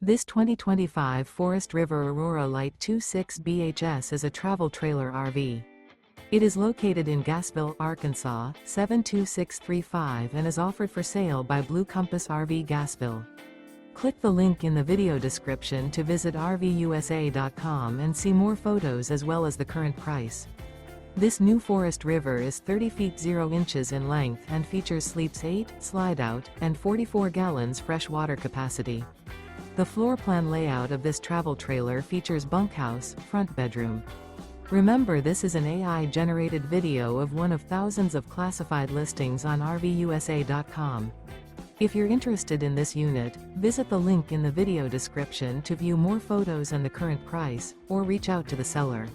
This 2025 Forest River Aurora Light 26 BHS is a travel trailer RV. It is located in Gassville, Arkansas, 72635 and is offered for sale by Blue Compass RV Gassville. Click the link in the video description to visit RVUSA.com and see more photos as well as the current price. This new Forest River is 30 feet 0 inches in length and features sleeps 8, Slideout, and 44 gallons fresh water capacity. The floor plan layout of this travel trailer features bunkhouse, front bedroom. Remember, this is an AI-generated video of one of thousands of classified listings on RVUSA.com. If you're interested in this unit, visit the link in the video description to view more photos and the current price, or reach out to the seller.